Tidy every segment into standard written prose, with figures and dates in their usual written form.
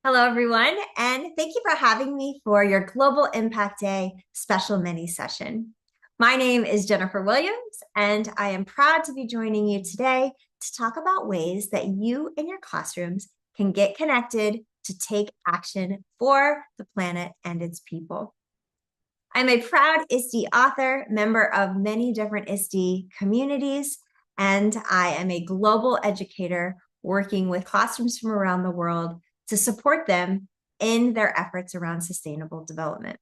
Hello, everyone, and thank you for having me for your Global Impact Day special mini session. My name is Jennifer Williams, and I am proud to be joining you today to talk about ways that you in your classrooms can get connected to take action for the planet and its people. I'm a proud ISTE author, member of many different ISTE communities, and I am a global educator working with classrooms from around the world to support them in their efforts around sustainable development.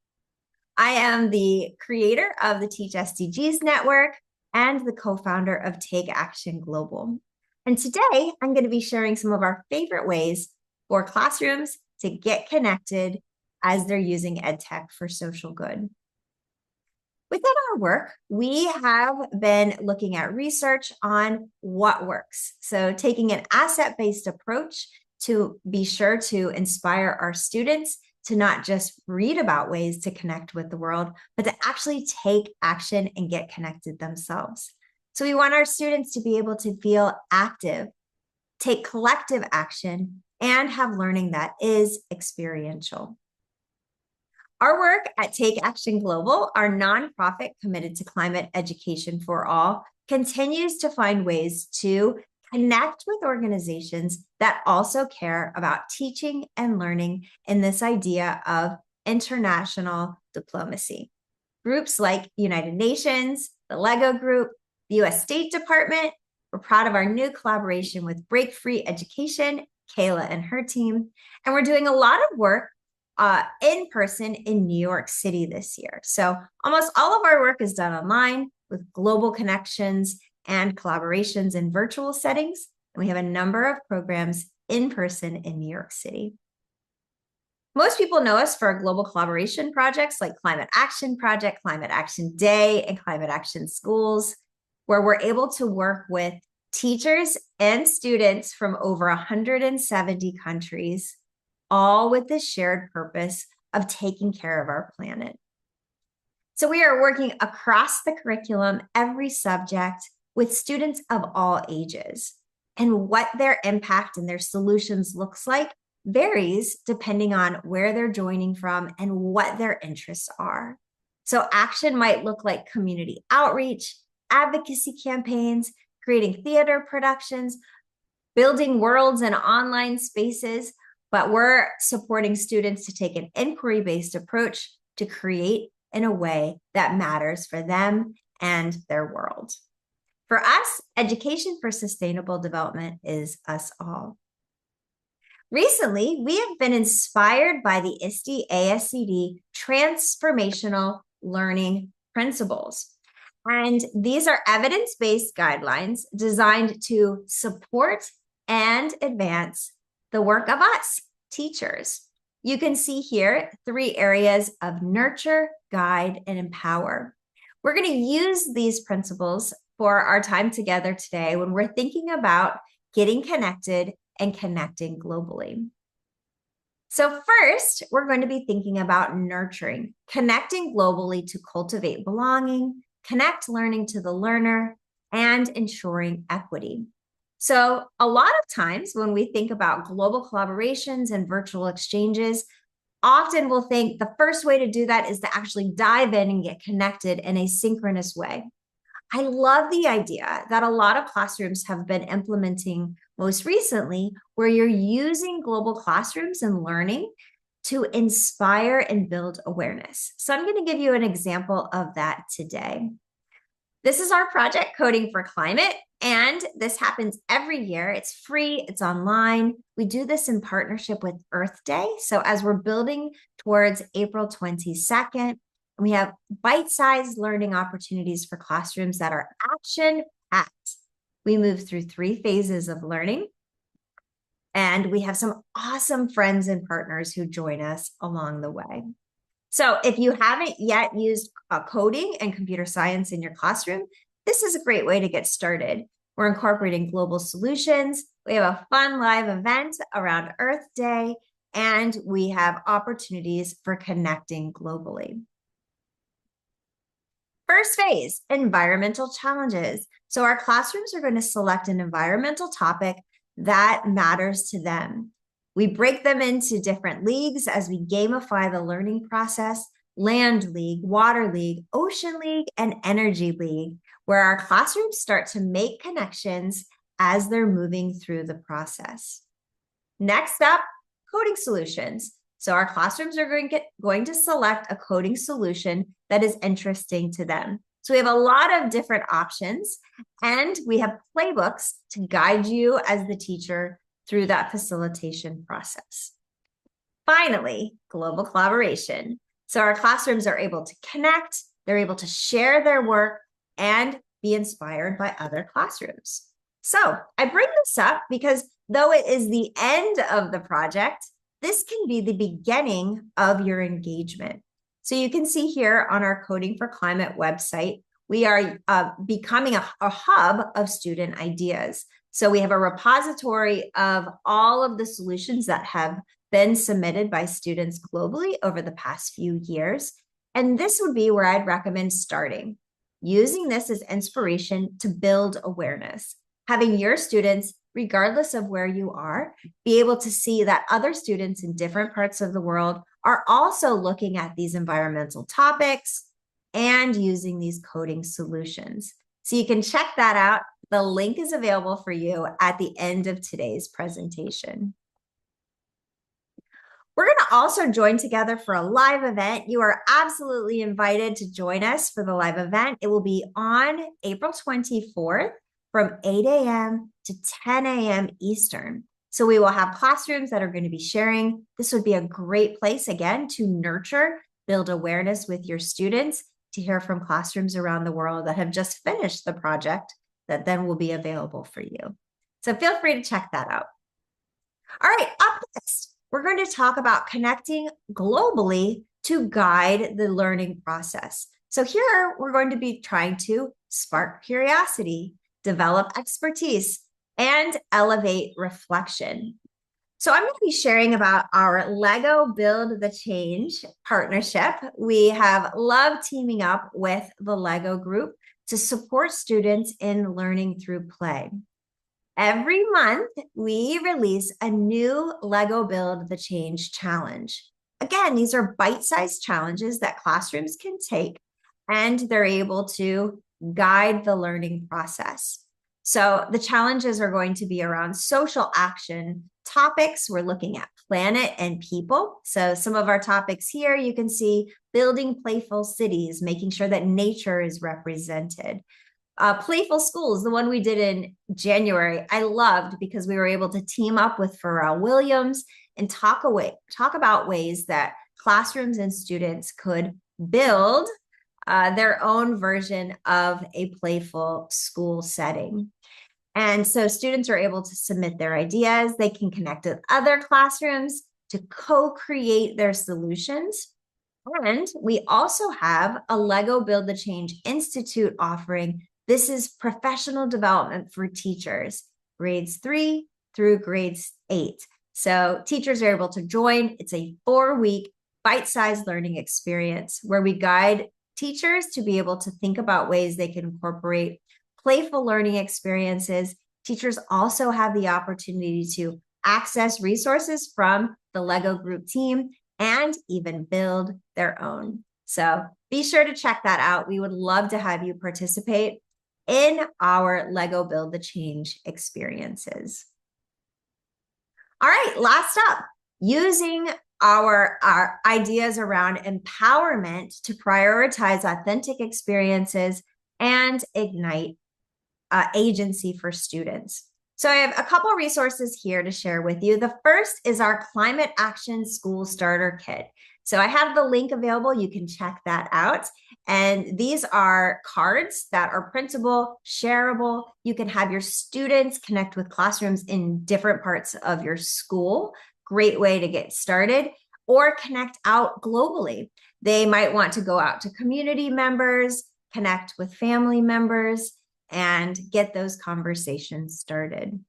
I am the creator of the TeachSDGs network and the co-founder of Take Action Global. And today I'm going to be sharing some of our favorite ways for classrooms to get connected as they're using EdTech for social good. Within our work, we have been looking at research on what works. So taking an asset-based approach to be sure to inspire our students to not just read about ways to connect with the world, but to actually take action and get connected themselves. So we want our students to be able to feel active, take collective action, and have learning that is experiential. Our work at Take Action Global, our nonprofit committed to climate education for all, continues to find ways to connect with organizations that also care about teaching and learning in this idea of international diplomacy. Groups like United Nations, the LEGO Group, the US State Department. We're proud of our new collaboration with Break Free Education, Kayla and her team. And we're doing a lot of work in person in New York City this year. So almost all of our work is done online with global connections and collaborations in virtual settings. And we have a number of programs in person in New York City. Most people know us for global collaboration projects like Climate Action Project, Climate Action Day, and Climate Action Schools, where we're able to work with teachers and students from over 170 countries, all with the shared purpose of taking care of our planet. So we are working across the curriculum, every subject, with students of all ages. And what their impact and their solutions looks like varies depending on where they're joining from and what their interests are. So action might look like community outreach, advocacy campaigns, creating theater productions, building worlds and online spaces, but we're supporting students to take an inquiry-based approach to create in a way that matters for them and their world. For us, education for sustainable development is us all. Recently, we have been inspired by the ISTE ASCD transformational learning principles. And these are evidence-based guidelines designed to support and advance the work of us, teachers. You can see here 3 areas of nurture, guide, and empower. We're going to use these principles for our time together today when we're thinking about getting connected and connecting globally. So first, we're going to be thinking about nurturing, connecting globally to cultivate belonging, connect learning to the learner, and ensuring equity. So a lot of times when we think about global collaborations and virtual exchanges, often we'll think the first way to do that is to actually dive in and get connected in a synchronous way. I love the idea that a lot of classrooms have been implementing most recently, where you're using global classrooms and learning to inspire and build awareness. So I'm going to give you an example of that today. This is our project, Coding for Climate, and this happens every year. It's free, it's online. We do this in partnership with Earth Day. So as we're building towards April 22nd, we have bite-sized learning opportunities for classrooms that are action-packed. We move through 3 phases of learning, and we have some awesome friends and partners who join us along the way. So if you haven't yet used coding and computer science in your classroom, this is a great way to get started. We're incorporating global solutions. We have a fun live event around Earth Day, and we have opportunities for connecting globally. First phase, environmental challenges. So our classrooms are going to select an environmental topic that matters to them. We break them into different leagues as we gamify the learning process: Land League, Water League, Ocean League, and Energy League, where our classrooms start to make connections as they're moving through the process. Next up, coding solutions. So our classrooms are going to select a coding solution that is interesting to them. So we have a lot of different options, and we have playbooks to guide you as the teacher through that facilitation process. Finally, global collaboration. So our classrooms are able to connect, they're able to share their work, and be inspired by other classrooms. So I bring this up because though it is the end of the project, this can be the beginning of your engagement. So you can see here on our Coding for Climate website, we are becoming a hub of student ideas. So we have a repository of all of the solutions that have been submitted by students globally over the past few years. And this would be where I'd recommend starting, using this as inspiration to build awareness, having your students, regardless of where you are, be able to see that other students in different parts of the world are also looking at these environmental topics and using these coding solutions. So you can check that out. The link is available for you at the end of today's presentation. We're going to also join together for a live event. You are absolutely invited to join us for the live event. It will be on April 24th from 8 a.m. to 10 a.m. Eastern. So we will have classrooms that are going to be sharing. This would be a great place, again, to nurture, build awareness with your students, to hear from classrooms around the world that have just finished the project that then will be available for you. So feel free to check that out. All right, up next, we're going to talk about connecting globally to guide the learning process. So here we're going to be trying to spark curiosity, develop expertise, and elevate reflection. So I'm going to be sharing about our Lego Build the Change partnership. We have loved teaming up with the Lego group to support students in learning through play. Every month, we release a new Lego Build the Change challenge. Again, these are bite-sized challenges that classrooms can take, and they're able to guide the learning process. So the challenges are going to be around social action topics. We're looking at planet and people. So some of our topics here, you can see building playful cities, making sure that nature is represented. Playful schools, the one we did in January, I loved because we were able to team up with Pharrell Williams and talk about ways that classrooms and students could build their own version of a playful school setting. And so students are able to submit their ideas. They can connect with other classrooms to co-create their solutions. And we also have a Lego Build the Change Institute offering. This is professional development for teachers, grades 3 through grades 8. So teachers are able to join. It's a 4-week bite-sized learning experience where we guide teachers to be able to think about ways they can incorporate playful learning experiences. Teachers also have the opportunity to access resources from the Lego group team and even build their own. So be sure to check that out. We would love to have you participate in our Lego Build the Change experiences. All right, last up, using our ideas around empowerment to prioritize authentic experiences and ignite agency for students. So I have a couple of resources here to share with you. The first is our Climate Action School Starter Kit. So I have the link available. You can check that out. And these are cards that are printable, shareable. You can have your students connect with classrooms in different parts of your school. Great way to get started, or connect out globally. They might want to go out to community members, connect with family members, and get those conversations started.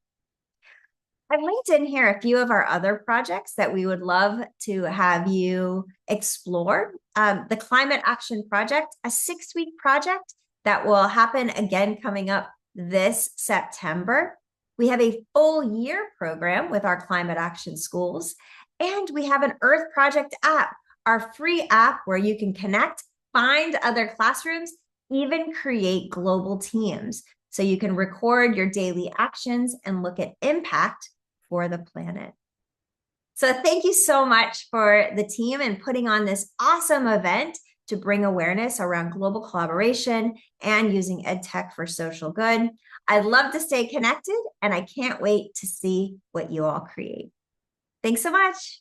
I've linked in here a few of our other projects that we would love to have you explore. The Climate Action Project, a 6-week project that will happen again coming up this September. We have a full year program with our climate action schools, and we have an Earth Project app, our free app where you can connect, find other classrooms, even create global teams. So you can record your daily actions and look at impact for the planet. So thank you so much for the team and putting on this awesome event to bring awareness around global collaboration and using EdTech for social good. I'd love to stay connected, and I can't wait to see what you all create. Thanks so much.